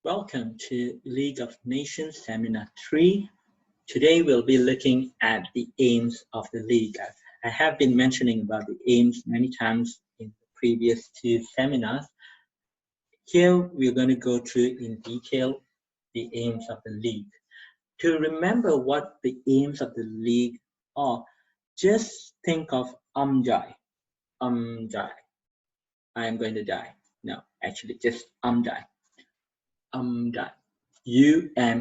Welcome to League of Nations Seminar 3. Today we'll be looking at the aims of the League. I have been mentioning about the aims many times in the previous two seminars. Here we're going to go through in detail the aims of the League. To remember what the aims of the League are, just think of die. Die. I am going to die. No, actually just die. Die. UMDIE.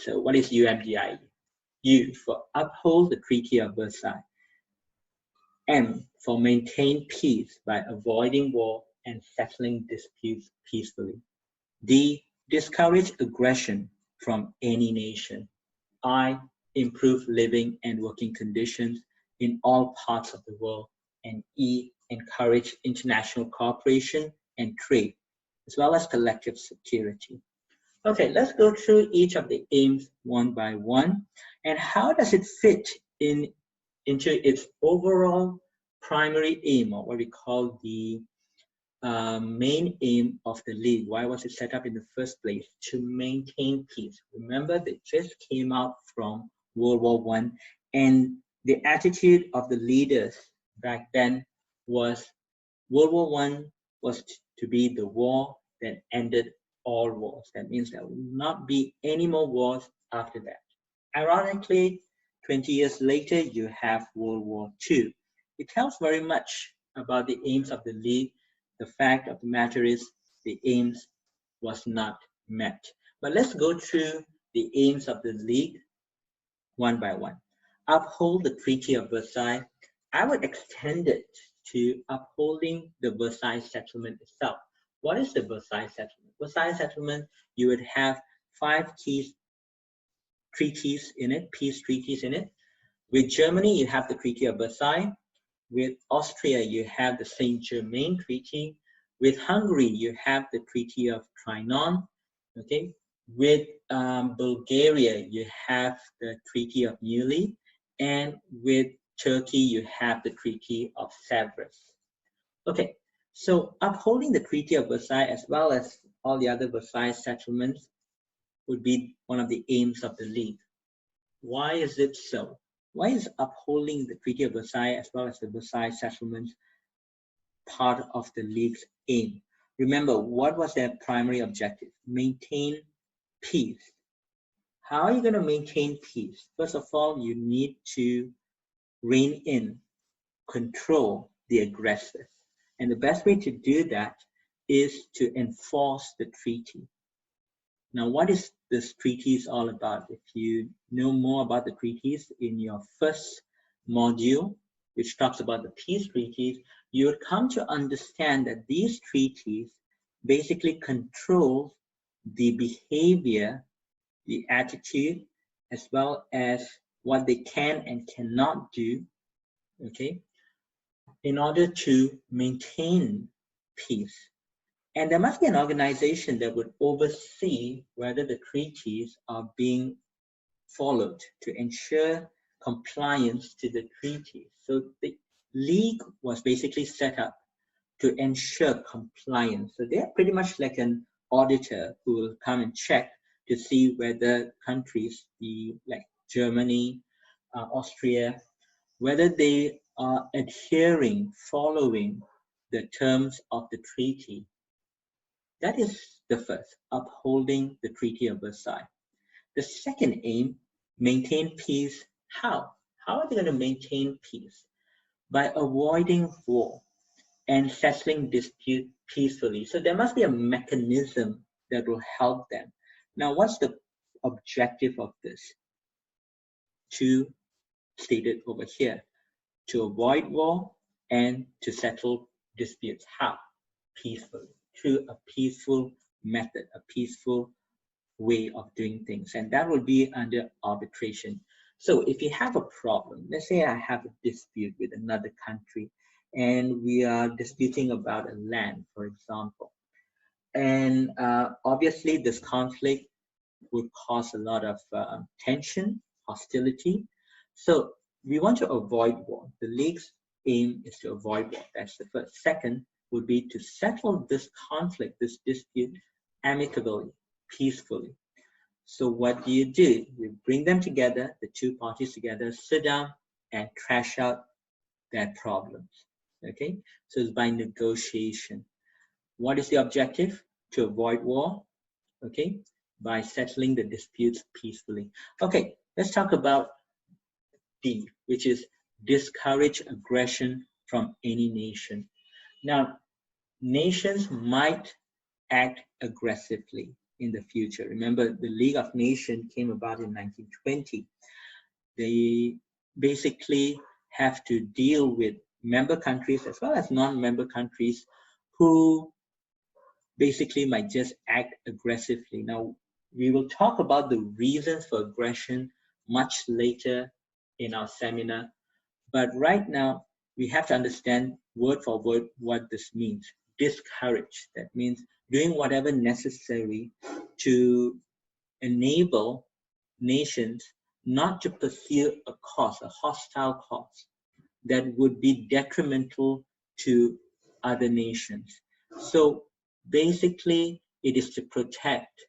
So what is UMDIE? U for uphold the Treaty of Versailles. M for maintain peace by avoiding war and settling disputes peacefully. D, discourage aggression from any nation. I, improve living and working conditions in all parts of the world. And E, encourage international cooperation and trade, as well as collective security. Okay, let's go through each of the aims one by one. And how does it fit into its overall primary aim, or what we call the main aim of the League? Why was it set up in the first place? To maintain peace. Remember, they just came out from World War I, and the attitude of the leaders back then was World War I was to be the war that ended all wars. That means there will not be any more wars after that. Ironically, 20 years later, you have World War II. It tells very much about the aims of the League. The fact of the matter is the aims was not met. But let's go through the aims of the League one by one. Uphold the Treaty of Versailles. I would extend it to upholding the Versailles Settlement itself. What is the Versailles Settlement? Versailles Settlement, you would have 5 key treaties in it, peace treaties in it. With Germany, you have the Treaty of Versailles. With Austria, you have the Saint-Germain Treaty. With Hungary, you have the Treaty of Trianon. Okay. With Bulgaria, you have the Treaty of Neuilly. And with Turkey, you have the Treaty of Sevres. Okay. So upholding the Treaty of Versailles as well as all the other Versailles settlements would be one of the aims of the League. Why is it so? Why is upholding the Treaty of Versailles as well as the Versailles settlements part of the League's aim? Remember, what was their primary objective? Maintain peace. How are you going to maintain peace? First of all, you need to rein in, control the aggressors. And the best way to do that is to enforce the treaty. Now, what is this treaties all about? If you know more about the treaties in your first module, which talks about the peace treaties, you would come to understand that these treaties basically control the behavior, the attitude, as well as what they can and cannot do, okay, in order to maintain peace. And there must be an organization that would oversee whether the treaties are being followed to ensure compliance to the treaties. So the League was basically set up to ensure compliance. So they're pretty much like an auditor who will come and check to see whether countries, like Germany, Austria, whether they are adhering, following the terms of the treaty. That is the first, upholding the Treaty of Versailles. The second aim, maintain peace. How? How are they going to maintain peace? By avoiding war and settling dispute peacefully. So there must be a mechanism that will help them. Now, what's the objective of this? To state it over here, to avoid war and to settle disputes. How? Peacefully, through a peaceful method, a peaceful way of doing things, and that will be under arbitration. So if you have a problem, let's say I have a dispute with another country and we are disputing about a land, for example, and obviously this conflict would cause a lot of tension, hostility. So we want to avoid war. The League's aim is to avoid war. That's the first. Second would be to settle this conflict, this dispute, amicably, peacefully. So what do? You bring them together, the two parties together, sit down and thrash out their problems. Okay, so it's by negotiation. What is the objective? To avoid war. Okay, by settling the disputes peacefully. Okay, let's talk about D, which is discourage aggression from any nation. Now, nations might act aggressively in the future. Remember, the League of Nations came about in 1920. They basically have to deal with member countries as well as non-member countries who basically might just act aggressively. Now, we will talk about the reasons for aggression much later in our seminar, but right now we have to understand word for word what this means. Discourage, that means doing whatever necessary to enable nations not to pursue a cause, a hostile cause that would be detrimental to other nations. So basically, it is to protect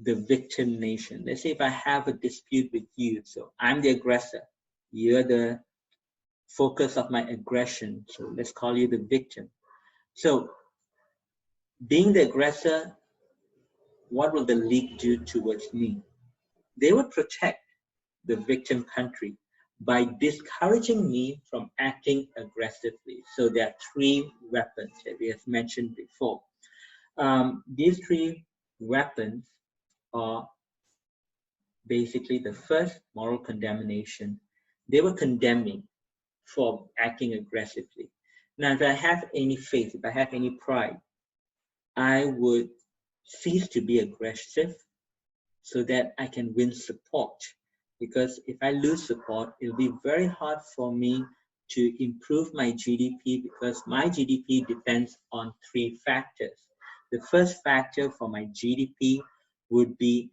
the victim nation. Let's say if I have a dispute with you, so I'm the aggressor, you're the focus of my aggression, so let's call you the victim. So being the aggressor, what will the league do towards me? They would protect the victim country by discouraging me from acting aggressively. So there are three weapons that we have mentioned before. These three weapons are basically the first, moral condemnation. They were condemning for acting aggressively. Now, if I have any faith, if I have any pride, I would cease to be aggressive so that I can win support. Because if I lose support, it'll be very hard for me to improve my GDP because my GDP depends on three factors. The first factor for my GDP would be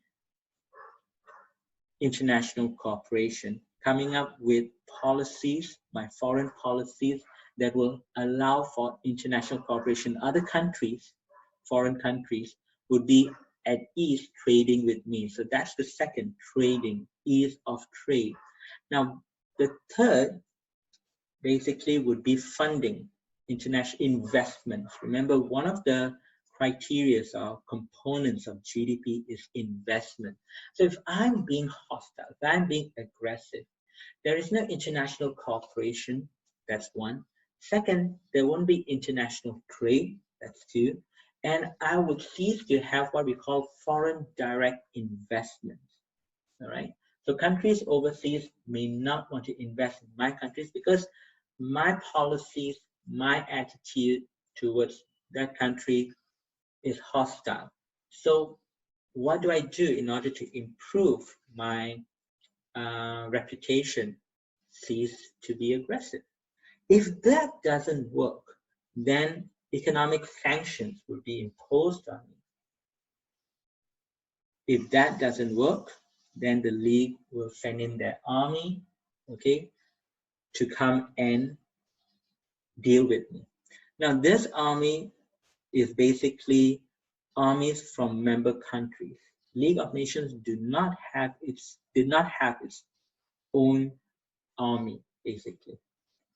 international cooperation, coming up with policies, my foreign policies that will allow for international cooperation. Other countries, foreign countries, would be at ease trading with me. So that's the second, trading, ease of trade. Now, the third basically would be funding, international investments. Remember, one of the criteria or components of GDP is investment. So if I'm being hostile, if I'm being aggressive, there is no international cooperation, that's one. Second, there won't be international trade, that's two. And I would cease to have what we call foreign direct investments, all right? So countries overseas may not want to invest in my countries because my policies, my attitude towards that country is hostile. So what do I do in order to improve my reputation? Cease to be aggressive. If that doesn't work, then economic sanctions will be imposed on me. If that doesn't work, then the league will send in their army, okay, to come and deal with me. Now, this army is basically armies from member countries. League of Nations did not have its own army, basically.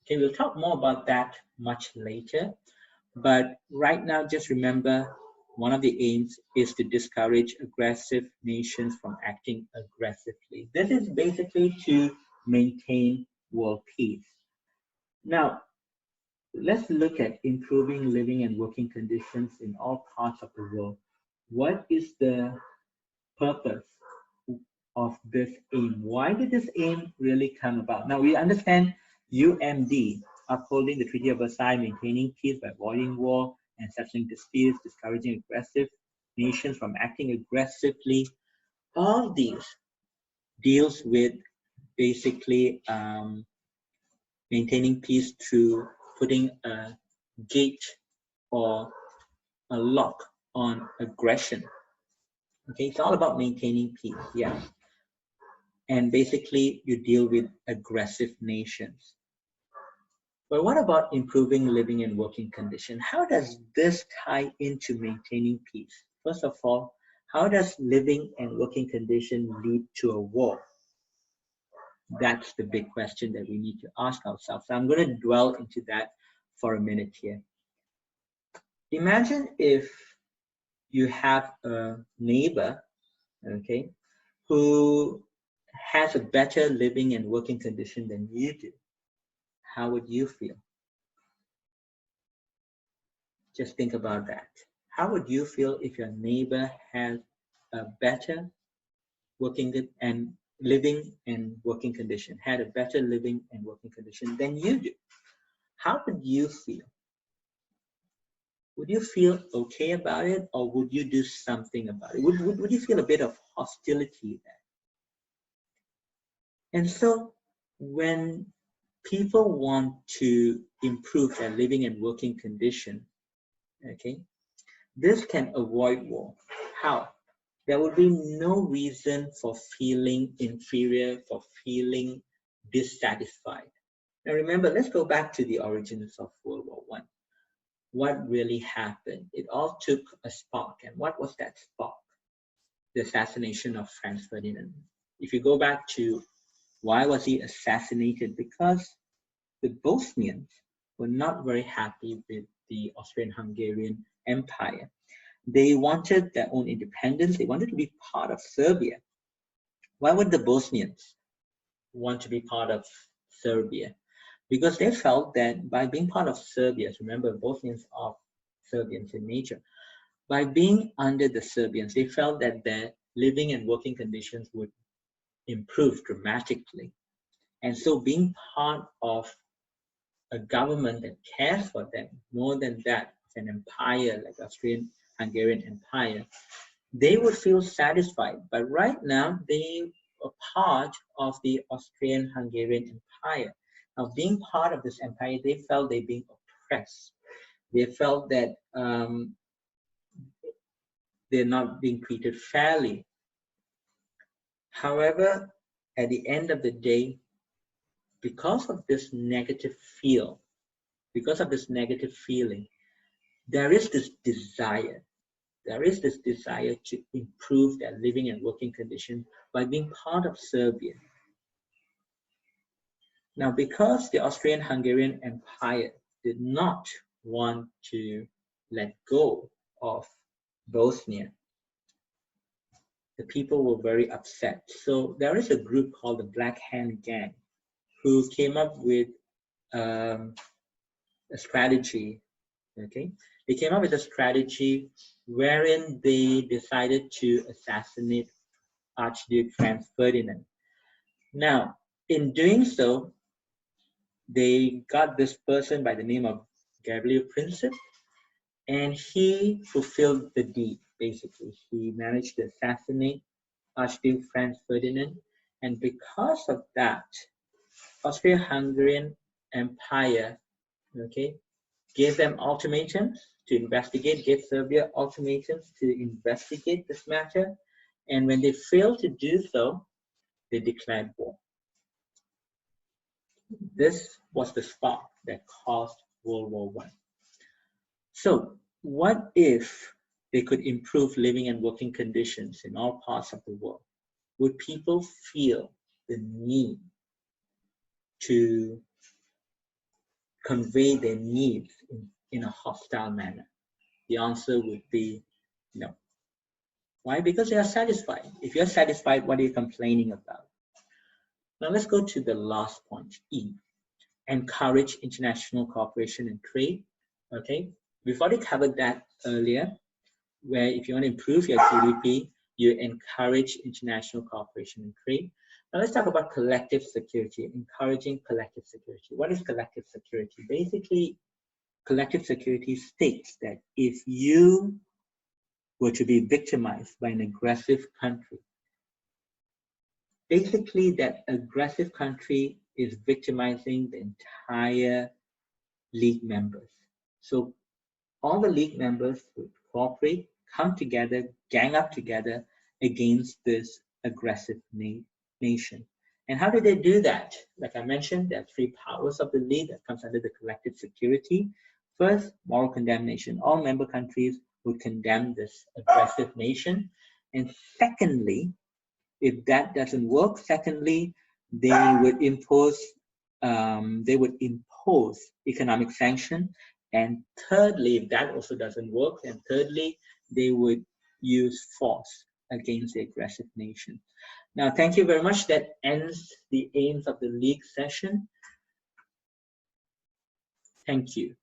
Okay, we'll talk more about that much later. But right now, just remember, one of the aims is to discourage aggressive nations from acting aggressively. This is basically to maintain world peace. Now, let's look at improving living and working conditions in all parts of the world. What is the purpose of this aim? Why did this aim really come about? Now, we understand UMD, upholding the Treaty of Versailles, maintaining peace by avoiding war and settling disputes, discouraging aggressive nations from acting aggressively. All these deals with basically maintaining peace through putting a gate or a lock on aggression. Okay, it's all about maintaining peace, yes. And basically, you deal with aggressive nations. But what about improving living and working conditions? How does this tie into maintaining peace? First of all, how does living and working condition lead to a war? That's the big question that we need to ask ourselves. So I'm going to dwell into that for a minute here. Imagine if you have a neighbor, okay, who has a better living and working condition than you do. How would you feel? Just think about that. How would you feel if your neighbor has a better working and living and working condition, had a better living and working condition than you do? How would you feel? Would you feel okay about it, or would you do something about it? Would you feel a bit of hostility there? And so when people want to improve their living and working condition, okay, this can avoid war. How? There would be no reason for feeling inferior, for feeling dissatisfied. Now remember, let's go back to the origins of World War I. What really happened? It all took a spark. And what was that spark? The assassination of Franz Ferdinand. If you go back to why was he assassinated? Because the Bosnians were not very happy with the Austrian-Hungarian Empire. They wanted their own independence. They wanted to be part of Serbia. Why would the Bosnians want to be part of Serbia? Because they felt that by being part of Serbia, remember Bosnians are Serbians in nature, by being under the Serbians, they felt that their living and working conditions would improve dramatically. And so being part of a government that cares for them more than that of an empire like Austrian-Hungarian Empire, they would feel satisfied. But right now, they are part of the Austrian-Hungarian Empire. Now, being part of this empire, they felt they're being oppressed. They felt that they're not being treated fairly. However, at the end of the day, because of this negative feeling, there is this desire to improve their living and working condition by being part of Serbia. Now, because the Austrian-Hungarian Empire did not want to let go of Bosnia, the people were very upset. So there is a group called the Black Hand Gang who came up with a strategy, okay? They came up with a strategy wherein they decided to assassinate Archduke Franz Ferdinand. Now, in doing so, they got this person by the name of Gabriel Princip, and he fulfilled the deed, basically. He managed to assassinate Archduke Franz Ferdinand, and because of that, Austria-Hungarian Empire, okay, gave them ultimatums to investigate, gave Serbia ultimatums to investigate this matter, and when they failed to do so, they declared war. This was the spark that caused World War I. So, what if they could improve living and working conditions in all parts of the world? Would people feel the need to convey their needs in a hostile manner? The answer would be no. Why? Because they are satisfied. If you're satisfied, what are you complaining about? Now let's go to the last point, E. Encourage international cooperation and trade. Okay, we've already covered that earlier, where if you want to improve your GDP, you encourage international cooperation and trade. Now let's talk about collective security, encouraging collective security. What is collective security? Basically, collective security states that if you were to be victimized by an aggressive country, basically that aggressive country is victimizing the entire league members. So all the league members would cooperate, come together, gang up together against this aggressive nation. And how do they do that? Like I mentioned, there are three powers of the league that comes under the collective security. First, moral condemnation. All member countries would condemn this aggressive nation. And secondly, if that doesn't work, secondly, they would impose economic sanction. And thirdly, if that also doesn't work, and thirdly, they would use force against the aggressive nation. Now, thank you very much. That ends the aims of the League session. Thank you.